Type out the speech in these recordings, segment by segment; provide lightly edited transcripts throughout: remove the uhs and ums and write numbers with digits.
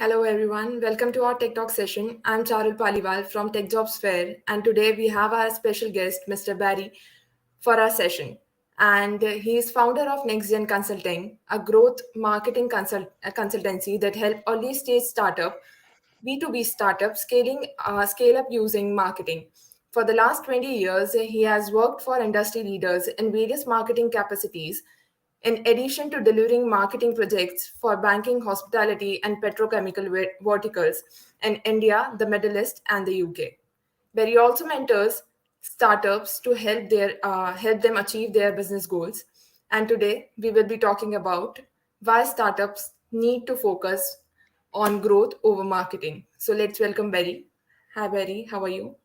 Hello everyone, welcome to our Tech Talk session. I'm Charul Paliwal from Tech Jobs Fair, and today we have our special guest, Mr. Barry, for our session. And he is founder of NexGen Consulting, a growth marketing consultancy that help early stage startup, B2B startup scale up using marketing. For the last 20 years, he has worked for industry leaders in various marketing capacities in addition to delivering marketing projects for banking, hospitality, and petrochemical verticals in India, the Middle East, and the UK, where he also mentors startups to help them achieve their business goals. And today we will be talking about why startups need to focus on growth over marketing. So let's welcome Barry. Hi Barry, how are you?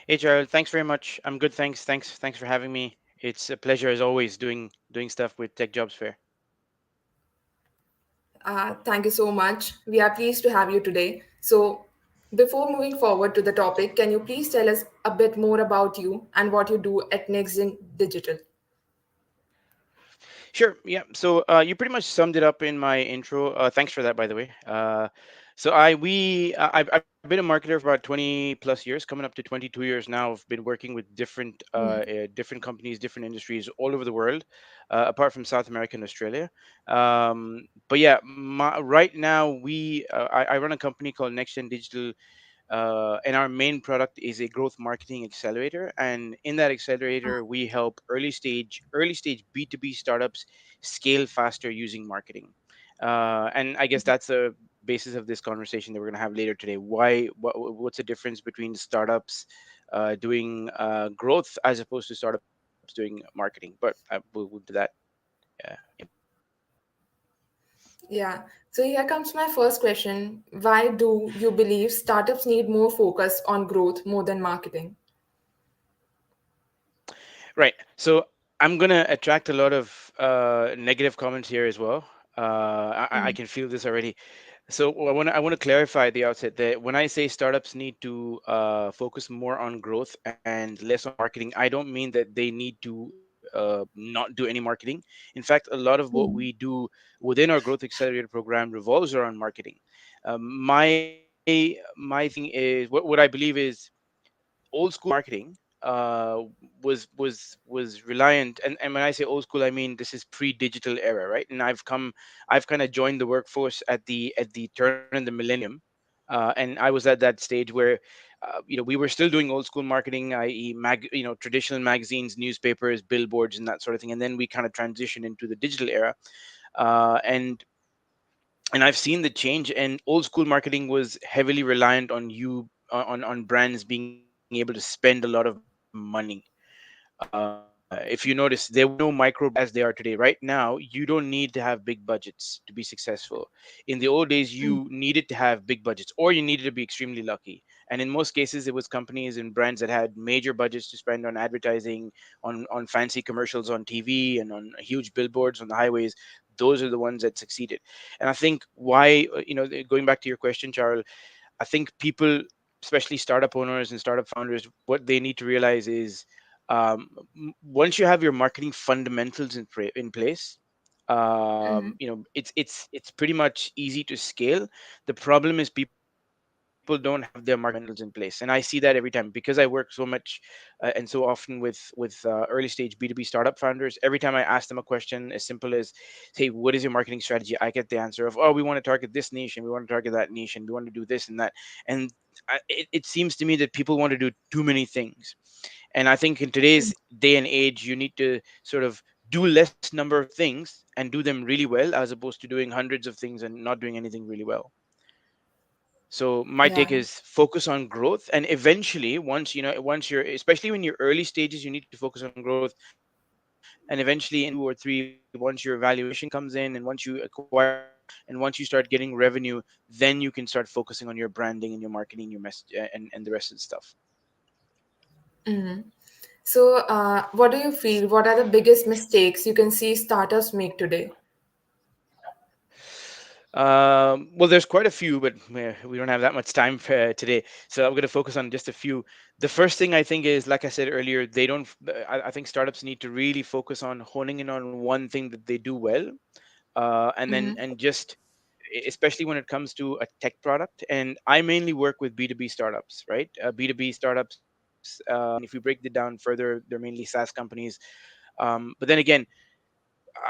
Hey, Jared. Thanks very much. I'm good. Thanks for having me. It's a pleasure as always doing stuff with Tech Jobs Fair. Thank you so much. We are pleased to have you today. So, before moving forward to the topic, can you please tell us a bit more about you and what you do at NextGen Digital? Sure. Yeah. So you pretty much summed it up in my intro. Thanks for that, by the way. So I've been a marketer for about 20 plus years, coming up to 22 years now. I've been working with different companies, different industries all over the world, apart from South America and Australia. But yeah, right now I run a company called NexGen Digital, and our main product is a growth marketing accelerator. And in that accelerator, we help early stage B2B startups scale faster using marketing. And I guess that's the basis of this conversation that we're going to have later today. What's the difference between startups doing growth as opposed to startups doing marketing? But we'll do that. Yeah. So, here comes my first question. Why do you believe startups need more focus on growth more than marketing? Right. So I'm gonna attract a lot of negative comments here as well. I can feel this already. So I want to clarify at the outset that when I say startups need to focus more on growth and less on marketing, I don't mean that they need to not do any marketing. In fact, a lot of what we do within our growth accelerator program revolves around marketing. My thing is what I believe is old school marketing was reliant, and when I say old school, I mean this is pre-digital era, right? And I've kind of joined the workforce at the turn of the millennium, and I was at that stage where we were still doing old school marketing, i.e. traditional magazines, newspapers, billboards, and that sort of thing. And then we kind of transitioned into the digital era, and I've seen the change. And old school marketing was heavily reliant on on brands being able to spend a lot of money. If you notice, there were no micro brands as they are today. Right now, you don't need to have big budgets to be successful. In the old days, you needed to have big budgets, or you needed to be extremely lucky. And in most cases, it was companies and brands that had major budgets to spend on advertising, on fancy commercials on TV, and on huge billboards on the highways. Those are the ones that succeeded. And I think why, going back to your question, Charles, I think people, especially startup owners and startup founders, what they need to realize is, once you have your marketing fundamentals in place, it's pretty much easy to scale. The problem is people don't have their marketing fundamentals in place, and I see that every time because I work so much and so often with early stage B2B startup founders. Every time I ask them a question as simple as, "Hey, what is your marketing strategy?" I get the answer of, "Oh, we want to target this niche, and we want to target that niche, and we want to do this and that." And it seems to me that people want to do too many things. And I think in today's day and age, you need to sort of do less number of things and do them really well, as opposed to doing hundreds of things and not doing anything really well. So my Yeah. take is focus on growth, and eventually, once you're, especially when you're early stages, you need to focus on growth. And eventually, in 2 or 3 once your valuation comes in, and once you acquire people, and once you start getting revenue, then you can start focusing on your branding and your marketing, your message, and the rest of the stuff. So, what do you feel? What are the biggest mistakes you can see startups make today? Well, there's quite a few, but we don't have that much time today, so I'm going to focus on just a few. The first thing I think is, like I said earlier, they don't. I think startups need to really focus on honing in on one thing that they do well, and then and just especially when it comes to a tech product. And I mainly work with B2B startups, right? B2B startups. If we break it down further, they're mainly SaaS companies. But then again,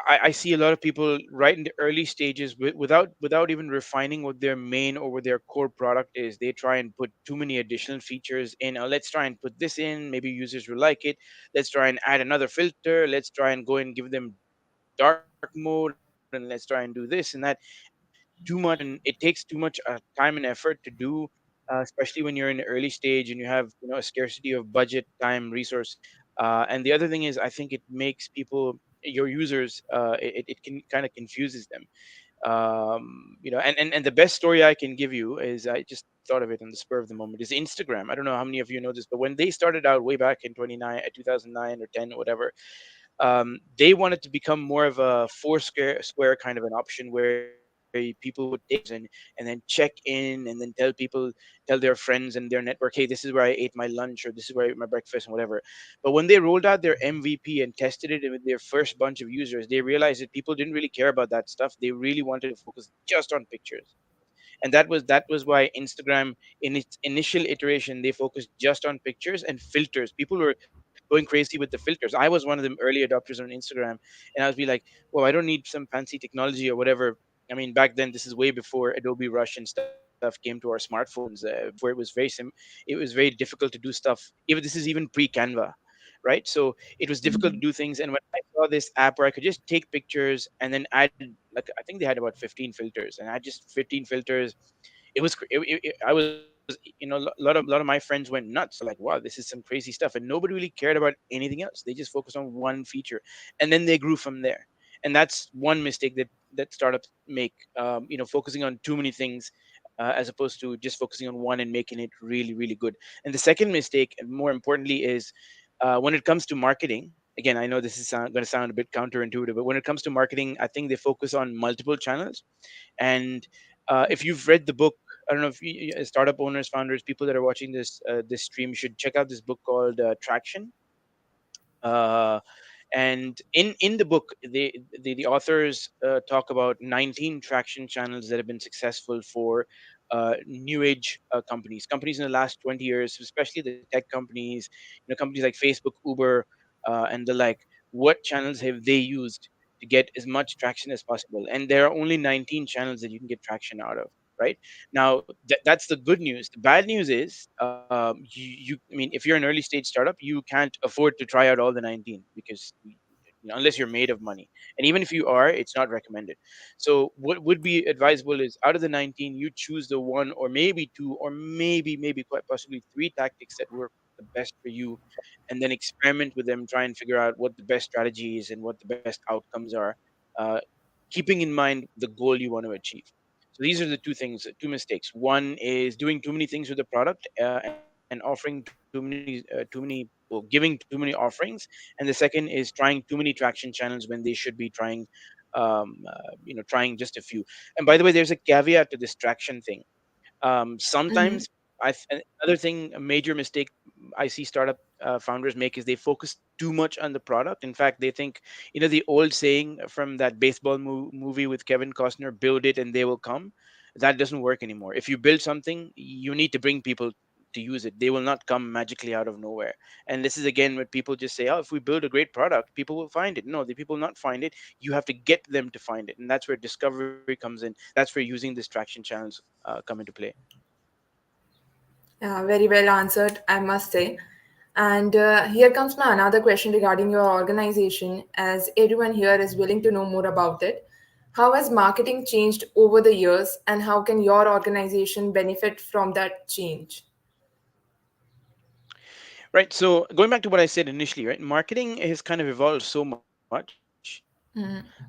I see a lot of people right in the early stages without even refining what their main or what their core product is. They try and put too many additional features in. Let's try and put this in. Maybe users will like it. Let's try and add another filter. Let's try and go and give them dark mode, and let's try and do this and that. Too much, and it takes too much time and effort to do, especially when you're in the early stage and you have a scarcity of budget, time, resource. And the other thing is, I think it makes people, your users, it can kind of confuses them. And the best story I can give you is, I just thought of it on the spur of the moment, is Instagram. I don't know how many of you know this, but when they started out way back in 2009 or 10 or whatever, they wanted to become more of a square kind of an option, where people would take and then check in and then tell their friends and their network, hey, this is where I ate my lunch, or this is where I ate my breakfast and whatever. But when they rolled out their MVP and tested it with their first bunch of users, they realized that people didn't really care about that stuff. They really wanted to focus just on pictures. And that was why Instagram, in its initial iteration, they focused just on pictures and filters. People were going crazy with the filters. I was one of them early adopters on Instagram, and I was be like, well, I don't need some fancy technology or whatever. I mean, back then, this is way before Adobe Rush and stuff came to our smartphones. Before it was very difficult to do stuff. Even this is even pre Canva, right? So it was difficult to Mhm. do things. And when I saw this app where I could just take pictures and then add, like, I think they had about 15 filters, and I just 15 filters. I was, a lot of my friends went nuts. Like, wow, this is some crazy stuff, and nobody really cared about anything else. They just focused on one feature, and then they grew from there. And that's one mistake that startups make. Focusing on too many things, as opposed to just focusing on one and making it really, really good. And the second mistake, and more importantly, is when it comes to marketing. Again, I know this is going to sound a bit counterintuitive, but when it comes to marketing, I think they focus on multiple channels. And if you've read the book, I don't know if startup owners, founders, people that are watching this stream should check out this book called Traction. Uh, and in the book, the authors talk about 19 traction channels that have been successful for new age companies in the last 20 years, especially the tech companies, companies like Facebook, Uber, and the like. What channels have they used to get as much traction as possible? And there are only 19 channels that you can get traction out of. Right now, that's the good news. The bad news is, I mean, if you're an early stage startup, you can't afford to try out all the 19, because unless you're made of money, and even if you are, it's not recommended. So what would be advisable is, out of the 19, you choose the one or maybe two or maybe quite possibly three tactics that work the best for you, and then experiment with them, try and figure out what the best strategy is and what the best outcomes are, uh, keeping in mind the goal you want to achieve. So these are the two things, two mistakes. One is doing too many things with the product, and offering giving too many offerings. And the second is trying too many traction channels when they should be trying, trying just a few. And by the way, there's a caveat to this traction thing. Sometimes, Mhm. another thing, a major mistake I see startup founders make is they focus too much on the product. In fact, they think, the old saying from that baseball movie with Kevin Costner, build it and they will come. That doesn't work anymore. If you build something, you need to bring people to use it. They will not come magically out of nowhere. And this is again what people just say, oh, if we build a great product, people will find it. No, the people will not find it. You have to get them to find it. And that's where discovery comes in. That's where using these traction channels come into play. Yeah, very well answered, I must say. And here comes my another question regarding your organization, as everyone here is willing to know more about it. How has marketing changed over the years, and how can your organization benefit from that change? Right. So going back to what I said initially, right? Marketing has kind of evolved so much.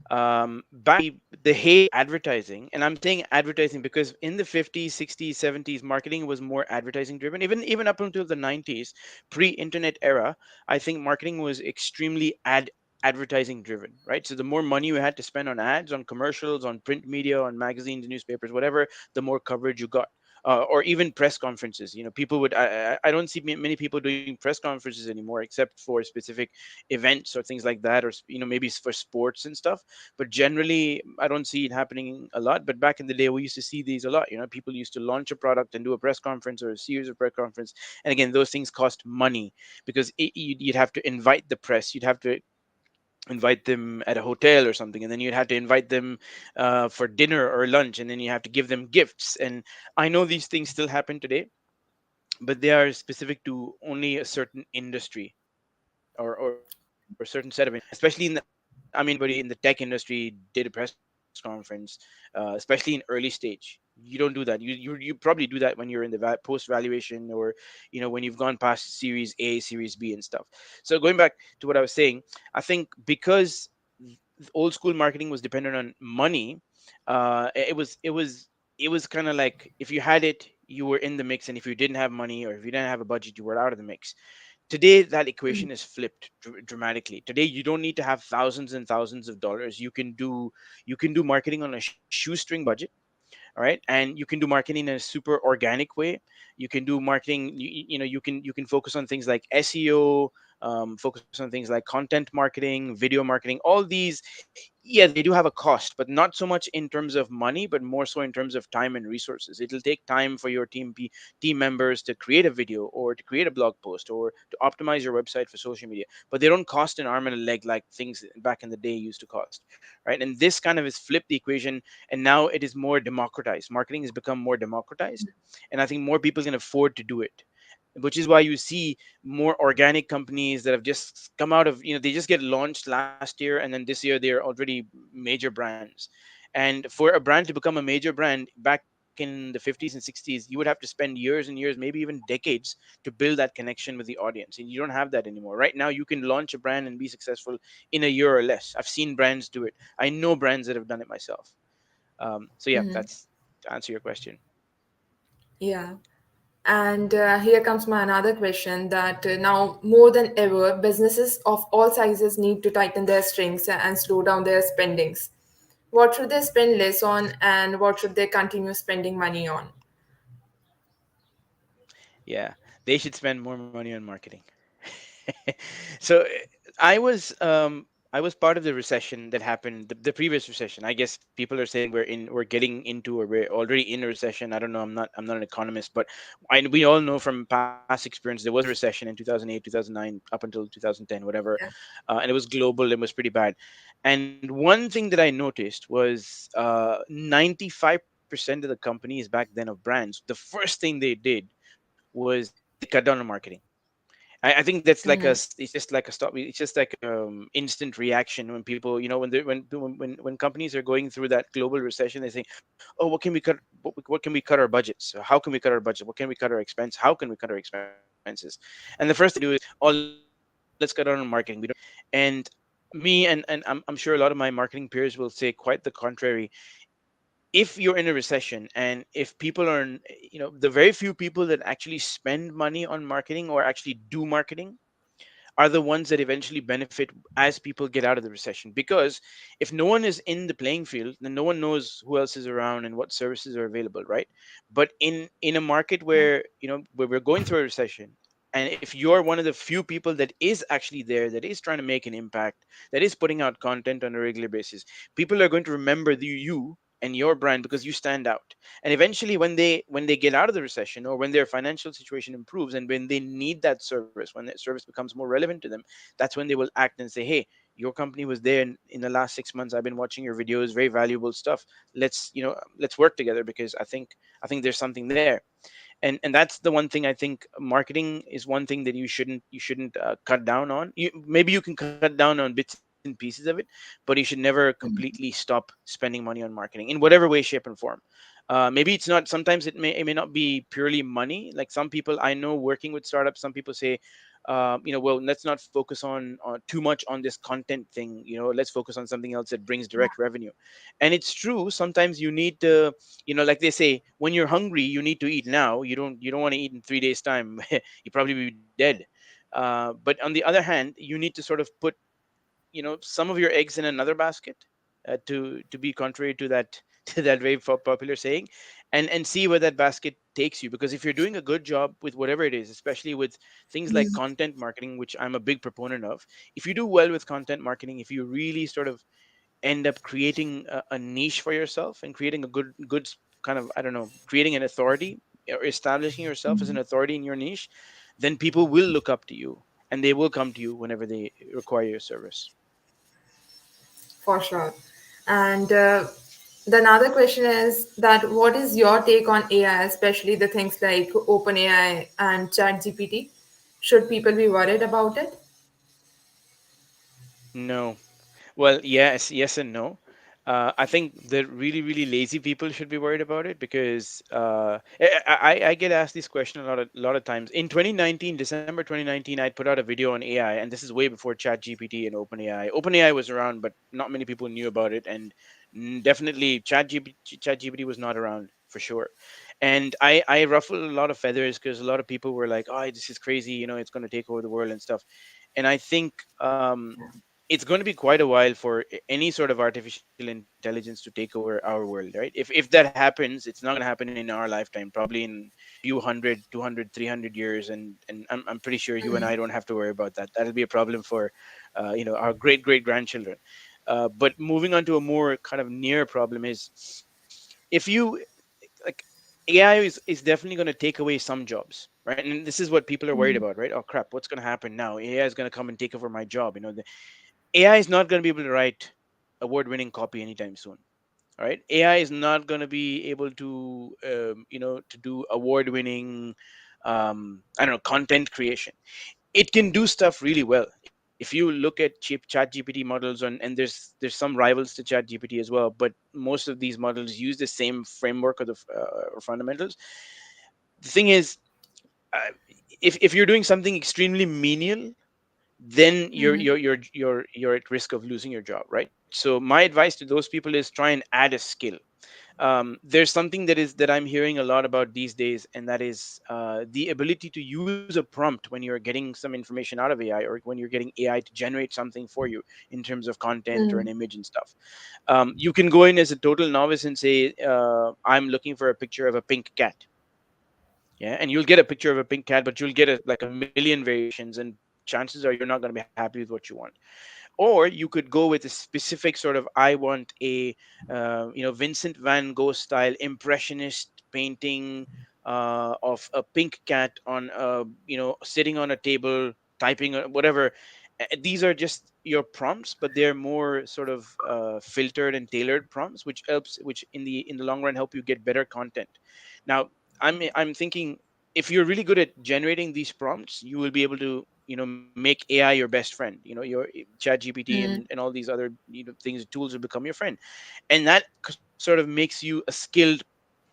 Back the heyday of advertising, and I'm saying advertising because in the 50s, 60s, 70s, marketing was more advertising driven. Even up until the 90s, pre-internet era, I think marketing was extremely advertising driven, right? So the more money you had to spend on ads, on commercials, on print media, on magazines, newspapers, whatever, the more coverage you got. or even press conferences. People would I don't see many people doing press conferences anymore, except for specific events or things like that, or maybe for sports and stuff. But generally, I don't see it happening a lot. But back in the day, we used to see these a lot. People used to launch a product and do a press conference or a series of press conference. And again, those things cost money, because you'd have to invite the press, you'd have to invite them at a hotel or something, and then you'd have to invite them for dinner or lunch, and then you have to give them gifts. And I know these things still happen today, but they are specific to only a certain industry, or a certain set of especially I mean, anybody in the tech industry did a press conference, especially in early stage. You don't do that. You probably do that when you're in the post valuation, or when you've gone past series A, series B and stuff. So going back to what I was saying, I think because old school marketing was dependent on money, it was kind of like, if you had it, you were in the mix, and if you didn't have money, or if you didn't have a budget, you were out of the mix. Today, that equation is flipped dramatically. Today, you don't need to have thousands and thousands of dollars. You can do marketing on a shoestring budget. All right, and you can do marketing in a super organic way. You can do marketing, you can focus on things like SEO, focus on things like content marketing, video marketing. All these, yeah, they do have a cost, but not so much in terms of money, but more so in terms of time and resources. It'll take time for your team members to create a video, or to create a blog post, or to optimize your website for social media, but they don't cost an arm and a leg like things back in the day used to cost. Right, and this kind of has flipped the equation, and now it is more democratized. Marketing has become more democratized, and I think more people can afford to do it, which is why you see more organic companies that have just come out of, they just get launched last year, and then this year they're already major brands. And for a brand to become a major brand back in the 50s and 60s, you would have to spend years and years, maybe even decades, to build that connection with the audience, and you don't have that anymore. Right now, you can launch a brand and be successful in a year or less. I've seen brands do it. I know brands that have done it myself. So yeah, that's to answer your question. Yeah. And here comes my another question that now more than ever, businesses of all sizes need to tighten their strings and slow down their spendings. What should they spend less on, and what should they continue spending money on? Yeah, they should spend more money on marketing. So I was part of the recession that happened, the previous recession. I guess people are saying we're getting into, or we're already in a recession. I don't know. I'm not an economist, but we all know from past experience there was a recession in 2008, 2009, up until 2010, whatever, Yeah. and it was global and was pretty bad. And one thing that I noticed was 95% of the companies back then of brands, the first thing they did was they cut down on marketing. I think that's like it's just like a stop. It's just like instant reaction when people, when they when companies are going through that global recession, they say, "Oh, what can we cut? What can we cut our budgets? How can we cut our budget? What can we cut our expense? How can we cut our expenses?" And the first thing they do is, "Oh, let's cut down on marketing. We don't need it." And me, and I'm sure a lot of my marketing peers will say quite the contrary. If you're in a recession, and if people are, the very few people that actually spend money on marketing or actually do marketing are the ones that eventually benefit as people get out of the recession. Because if no one is in the playing field, then no one knows who else is around and what services are available, right? But in a market where, where we're going through a recession, and if you're one of the few people that is actually there, that is trying to make an impact, that is putting out content on a regular basis, people are going to remember you and your brand because you stand out. And eventually, when they get out of the recession, or when their financial situation improves, and when they need that service, when that service becomes more relevant to them, that's when they will act and say, "Hey, your company was there in the last 6 months. I've been watching your videos, very valuable stuff. Let's work together, because I think there's something there." And that's the one thing. I think marketing is one thing that you shouldn't cut down on. Maybe you can cut down on bits and pieces of it, but you should never completely stop spending money on marketing in whatever way, shape, and form. Maybe it's not. Sometimes it may not be purely money. Like some people I know working with startups, some people say, well, let's not focus on too much on this content thing. Let's focus on something else that brings direct revenue. And it's true. Sometimes you need to, like they say, when you're hungry, you need to eat now. You don't want to eat in 3 days time. You probably be dead. But on the other hand, you need to sort of put, some of your eggs in another basket, to be contrary to that to that very popular saying, and see where that basket takes you. Because if you're doing a good job with whatever it is, especially with things like content marketing, which I'm a big proponent of, if you do well with content marketing, if you really sort of end up creating a niche for yourself and creating a kind of, I don't know, creating an authority or establishing yourself as an authority in your niche, then people will look up to you and they will come to you whenever they require your service. For sure. And the another question is that what is your take on AI, especially the things like OpenAI and ChatGPT? Should people be worried about it? No. Well, yes and no. I think the really, really lazy people should be worried about it, because I get asked this question a lot of times. In 2019, December 2019, I'd put out a video on AI, and this is way before ChatGPT and OpenAI. OpenAI was around, but not many people knew about it, and definitely ChatGPT was not around for sure. And I ruffled a lot of feathers because a lot of people were like, "Oh, this is crazy. It's going to take over the world and stuff." And I think it's going to be quite a while for any sort of artificial intelligence to take over our world, right? If that happens, it's not going to happen in our lifetime, probably in few hundred, 200, 300 years, and I'm pretty sure you and I don't have to worry about that. That'll be a problem for our great great grandchildren. But moving on to a more kind of near problem is, if you like, AI is definitely going to take away some jobs, right? And this is what people are worried about, right? Oh crap, what's going to happen now? AI is going to come and take over my job. AI is not going to be able to write award-winning copy anytime soon. All right, AI is not going to be able to, to do award-winning, I don't know, content creation. It can do stuff really well. If you look at cheap Chat GPT models, and there's some rivals to Chat GPT as well, but most of these models use the same framework or fundamentals. The thing is, uh, if you're doing something extremely menial, then you're at risk of losing your job, right? So my advice to those people is try and add a skill. There's something that I'm hearing a lot about these days, and that is the ability to use a prompt when you're getting some information out of AI, or when you're getting AI to generate something for you in terms of content or an image and stuff. You can go in as a total novice and say, I'm looking for a picture of a pink cat. Yeah, and you'll get a picture of a pink cat, but you'll get like a million variations, and chances are you're not going to be happy with what you want. Or you could go with a specific sort of, I want a Vincent van Gogh style impressionist painting of a pink cat on sitting on a table typing or whatever. These are just your prompts, but they're more sort of filtered and tailored prompts, which in the long run help you get better content. Now, I'm thinking, if you're really good at generating these prompts, you will be able to make AI your best friend. Your Chat GPT and all these other things, tools will become your friend, and that sort of makes you a skilled,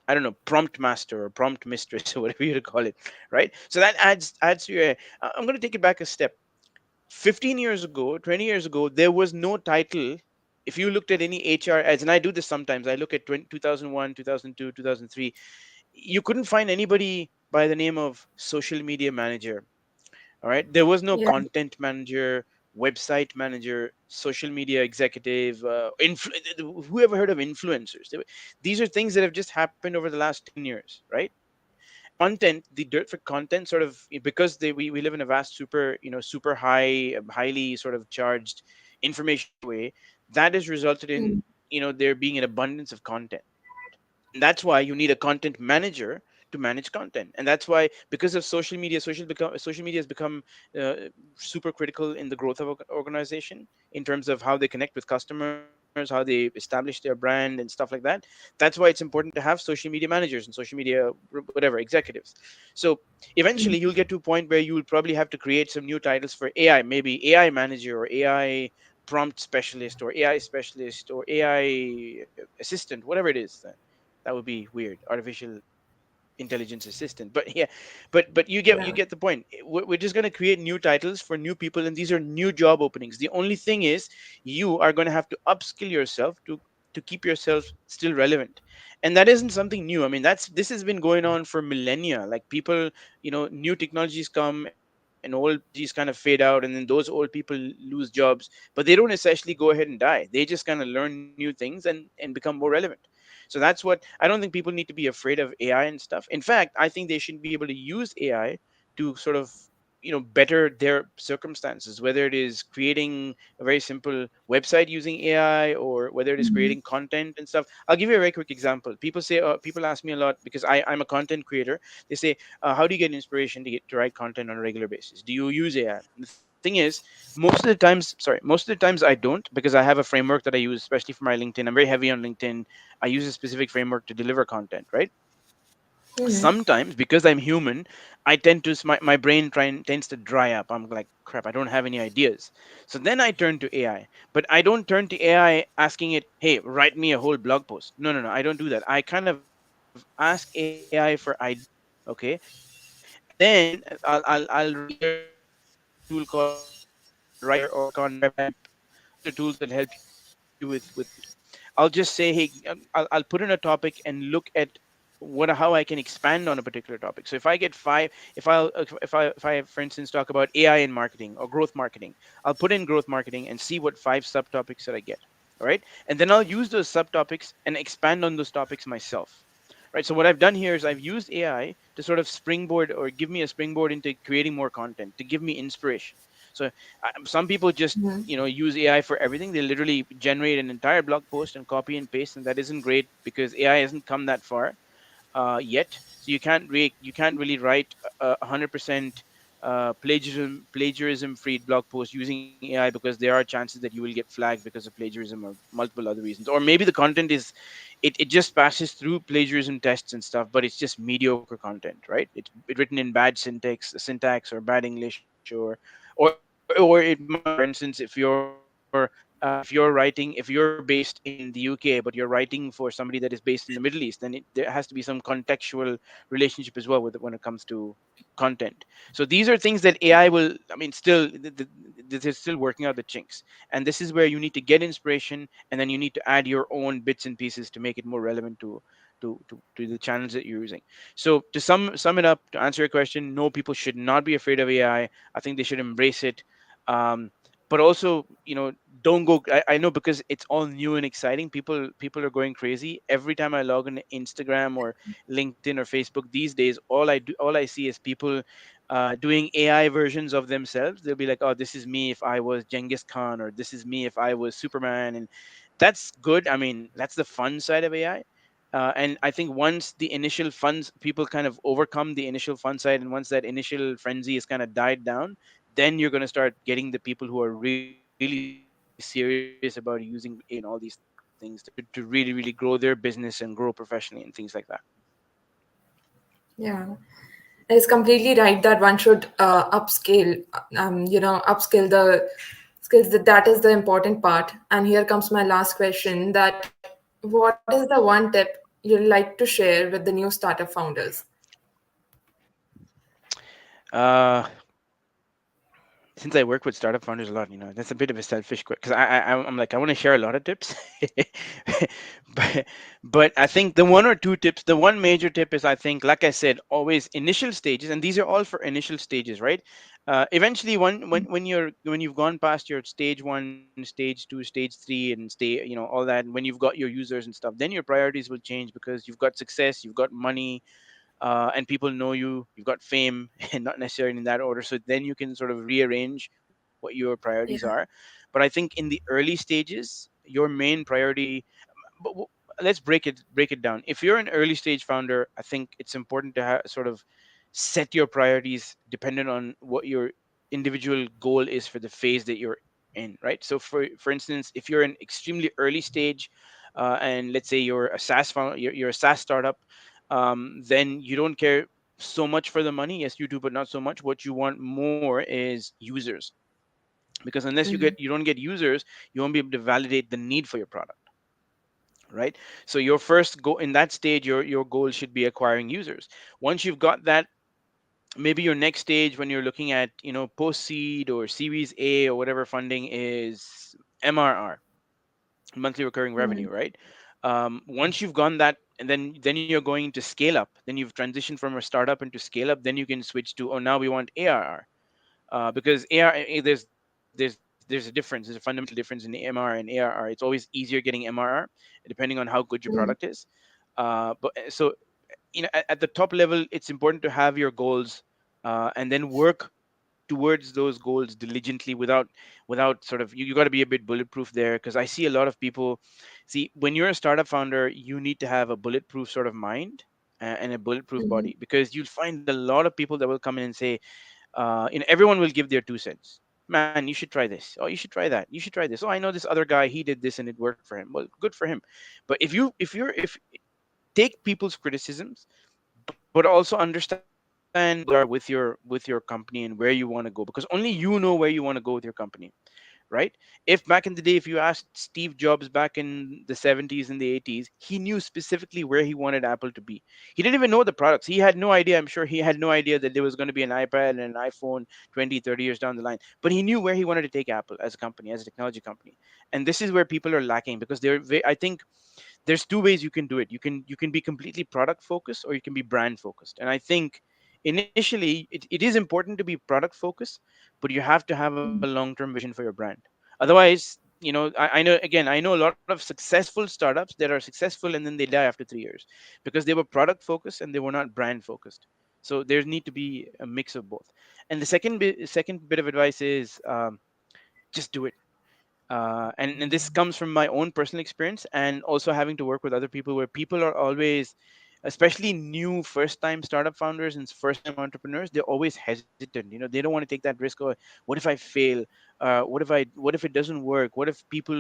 I don't know, prompt master or prompt mistress or whatever you to call it, right? So that adds to your. I'm going to take it back a step. 15 years ago, 20 years ago, there was no title. If you looked at any HR ads, and I do this sometimes, I look at 2001, 2002, 2003, you couldn't find anybody by the name of social media manager. All right, there was no Yeah. content manager, website manager, social media executive, who ever heard of influencers? These are things that have just happened over the last 10 years, right? Content, the dirt for content, sort of, because we live in a vast, super high, highly sort of charged information highway, that has resulted in there being an abundance of content. And that's why you need a content manager to manage content. And that's why, because of social media has become uh, super critical in the growth of organization, in terms of how they connect with customers, how they establish their brand and stuff like that. That's why it's important to have social media managers and social media whatever executives. So eventually you'll get to a point where you will probably have to create some new titles for AI, maybe AI manager or AI prompt specialist or AI specialist or AI assistant, whatever it is. That would be weird. Artificial intelligence assistant. But yeah, but you get the point. We're just going to create new titles for new people, and these are new job openings. The only thing is, you are going to have to upskill yourself to keep yourself still relevant. And that isn't something new. I mean, this has been going on for millennia. Like, people, new technologies come and old technologies kind of fade out, and then those old people lose jobs, but they don't essentially go ahead and die. They just kind of learn new things and become more relevant. So that's what I don't think people need to be afraid of AI and stuff. In fact, I think they should be able to use AI to sort of better their circumstances, whether it is creating a very simple website using AI, or whether it is Mhm. creating content and stuff. I'll give you a very quick example. People ask me a lot, because I'm a content creator. They say, how do you get inspiration to write content on a regular basis? Do you use AI? And the thing is, most of the times I don't, because I have a framework that I use, especially for my LinkedIn. I'm very heavy on LinkedIn. I use a specific framework to deliver content, right? Mhm. Sometimes, because I'm human, I tend to my brain tends to dry up. I'm like, crap, I don't have any ideas. So then I turn to AI. But I don't turn to AI asking it, hey, write me a whole blog post. No, no, no, I don't do that. I kind of ask AI for ideas. Okay, and then I'll research it. I'll use a tool called Writer or Concept Heap. These are tools that help you with content. I'll just say, hey, I'll put in a topic and look at what how I can expand on a particular topic. So if I get five, if I for instance talk about AI in marketing or growth marketing, I'll put in growth marketing and see what five subtopics that I get. All right, and then I'll use those subtopics and expand on those topics myself. Right. So what I've done here is I've used AI to sort of springboard or give me a springboard into creating more content, to give me inspiration. So some people just Mhm. use AI for everything. They literally generate an entire blog post and copy and paste, and that isn't great because AI hasn't come that far yet. So you can't really write a 100% plagiarism free blog post using AI, because there are chances that you will get flagged because of plagiarism or multiple other reasons. Or maybe the content is it just passes through plagiarism tests and stuff, but it's just mediocre content, right? It's written in bad syntax or bad English, or it might be, for instance, if you're based in the UK but you're writing for somebody that is based in the Middle East, then there has to be some contextual relationship as well with it when it comes to content. So these are things that AI will, I mean, still this is still working out the chinks, and this is where you need to get inspiration, and then you need to add your own bits and pieces to make it more relevant to the channels that you're using. So to sum it up, to answer your question, no, people should not be afraid of AI. I think they should embrace it. um, but also, don't go. I know, because it's all new and exciting, people are going crazy every time I log on to Instagram or LinkedIn or Facebook these days. All I see is people doing AI versions of themselves. They'll be like, oh, this is me if I was Genghis Khan, or this is me if I was Superman. And that's good. I mean, that's the fun side of AI. And I think once the initial funds, people kind of overcome the initial fun side, and once that initial frenzy is kind of died down, then you're going to start getting the people who are really serious about using AI and all these things to really, really grow their business and grow professionally and things like that. Yeah. It's completely right that one should upscale, upskill the skills. That is the important part. And here comes my last question: that what is the one tip you'd like to share with the new startup founders? Uh, since I work with startup founders a lot, that's a bit of a selfish question, because I'm like, I want to share a lot of tips, but I think the one or two tips, the one major tip is, I think, like I said, always initial stages, and these are all for initial stages, right? Eventually, when you've gone past your stage one, stage two, stage three, and all that, and when you've got your users and stuff, then your priorities will change, because you've got success, you've got money, and people know you, you've got fame, and not necessarily in that order. So then you can sort of rearrange what your priorities are. Yeah. But I think in the early stages, your main priority, but let's break it down. If you're an early stage founder, I think it's important to sort of set your priorities dependent on what your individual goal is for the phase that you're in, right? So for instance, if you're an extremely early stage, and let's say you're a you're a SaaS startup, then you don't care so much for the money. Yes, you do, but not so much. What you want more is users, because unless you don't get users, you won't be able to validate the need for your product, right? So your first go in that stage, your goal should be acquiring users. Once you've got that, maybe your next stage, when you're looking at post seed or series A or whatever funding, is MRR, monthly recurring revenue, right? Once you've gone that, and then you're going to scale up, then you've transitioned from a startup into scale up, then you can switch to, oh, now we want ARR, because AR, there's different levels of ARR. there's a difference. There's a fundamental difference in the MR and ARR. It's always easier getting MRR depending on how good your Mhm. product is. But so at the top level, it's important to have your goals, and then work towards those goals diligently without sort of, you got to be a bit bulletproof there, because I see a lot of people. See, when you're a startup founder, you need to have a bulletproof sort of mind, and a bulletproof Mhm. body, because you'll find a lot of people that will come in and say, everyone will give their 2 cents. Man, you should try this. Oh, you should try that. You should try this. Oh, I know this other guy, he did this and it worked for him. Well, good for him. But if take people's criticisms, but also understand where you are with your company and where you want to go, because only you know where you want to go with your company, right? If back in the day, if you asked Steve Jobs back in the 70s and the 80s, he knew specifically where he wanted Apple to be. He didn't even know the products. He had no idea. I'm sure he had no idea that there was going to be an iPad and an iPhone 20, 30 years down the line. But he knew where he wanted to take Apple as a company, as a technology company. And this is where people are lacking, because I think there's two ways you can do it. You can be completely product focused, or you can be brand focused. And I think initially it is important to be product focused, but you have to have a long term vision for your brand. Otherwise, I know a lot of successful startups that are successful and then they die after 3 years, because they were product focused and they were not brand focused. So there need to be a mix of both. And the second bit of advice is, just do it. And this comes from my own personal experience, and also having to work with other people, where people are always, especially new first time startup founders and first time entrepreneurs, they're always hesitant. They don't want to take that risk. Or what if I fail? What if it doesn't work? What if people,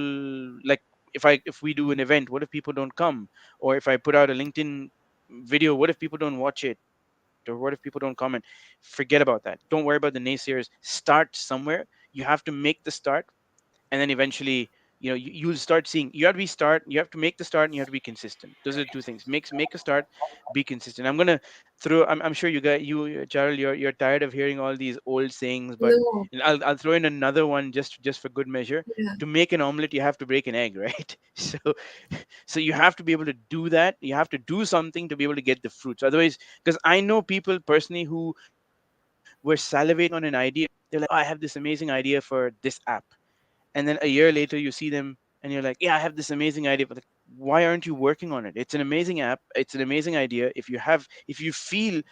like, if we do an event, what if people don't come? Or if I put out a LinkedIn video, what if people don't watch it? Or what if people don't comment? Forget about that. Don't worry about the naysayers. Start somewhere. You have to make the start, and then eventually, you'll start seeing. You have to make the start, and you have to be consistent. Those are the two things. Make a start, be consistent. I'm sure Charles, you're tired of hearing all these old sayings, but No. I'll throw in another one, just for good measure. Yeah. To make an omelet, you have to break an egg, right? So you have to be able to do that. You have to do something to be able to get the fruits. Otherwise, because I know people personally who were salivating on an idea. They're like, oh, I have this amazing idea for this app. And then a year later you see them and you're like, yeah, I have this amazing idea, but like, why aren't you working on it? It's an amazing app, it's an amazing idea. If you feel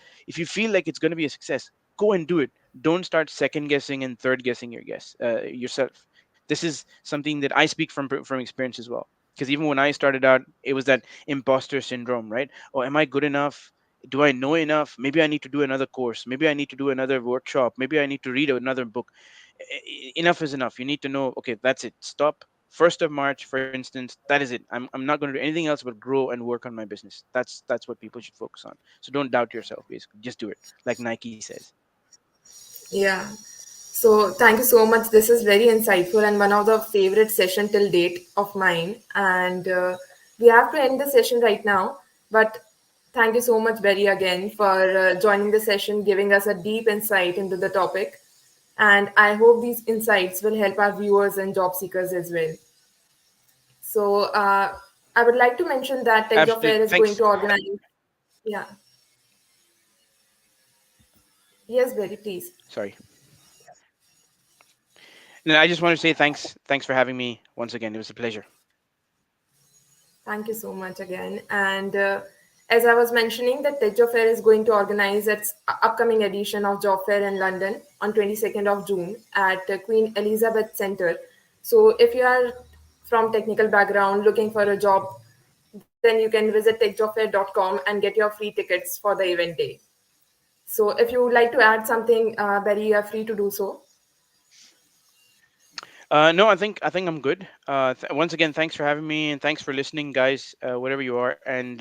like it's going to be a success, go and do it. Don't start second guessing and third guessing yourself. This is something that I speak from experience as well, because even when I started out, it was that imposter syndrome, right? Oh, am I good enough? Do I know enough? Maybe I need to do another course, maybe I need to do another workshop, maybe I need to read another book. Enough is enough. You need to know, okay, that's it. Stop. 1st of March, for instance, that is it. I'm not going to do anything else but grow and work on my business. That's what people should focus on. So don't doubt yourself, basically. Just do it, like Nike says. Yeah. So thank you so much. This is very insightful and one of the favorite session till date of mine. And we have to end the session right now. But thank you so much, Berry, again for joining the session, giving us a deep insight into the topic. And I hope these insights will help our viewers and job seekers as well. So I would like to mention that Tech Job Absolutely. Fair is going Thanks. to organize. Yeah. Yes, Berry, please. Sorry. No, I just want to say thanks. Thanks for having me once again. It was a pleasure. Thank you so much again. And as I was mentioning, that Tech Job Fair is going to organize its upcoming edition of Job Fair in London on 22nd of June at Queen Elizabeth Centre. So if you are from technical background looking for a job, then you can visit techjobfair.com and get your free tickets for the event day. So if you would like to add something, Barry, you are free to do so. No, I think I'm good. Once again, thanks for having me, and thanks for listening, guys. Wherever you are, and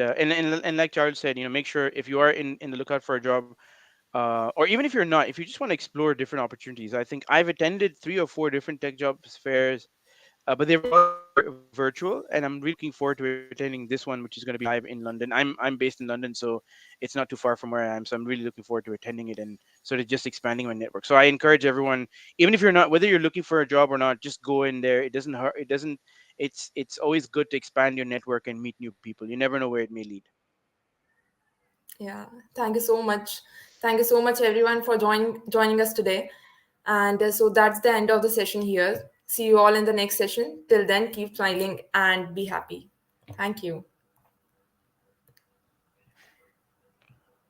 like Charles said, make sure, if you are in the lookout for a job, or even if you're not, if you just want to explore different opportunities. I think I've attended 3 or 4 different tech jobs fairs, but they were all virtual, and I'm really looking forward to attending this one, which is going to be live in London. I'm based in London, so it's not too far from where I am. So I'm really looking forward to attending it and sort of just expanding my network. So I encourage everyone, even if you're not, whether you're looking for a job or not, just go in there. It doesn't hurt. It doesn't. It's always good to expand your network and meet new people. You never know where it may lead. Yeah, thank you so much. Thank you so much, everyone, for joining us today. And so that's the end of the session here. See you all in the next session. Till then, keep smiling and be happy. Thank you.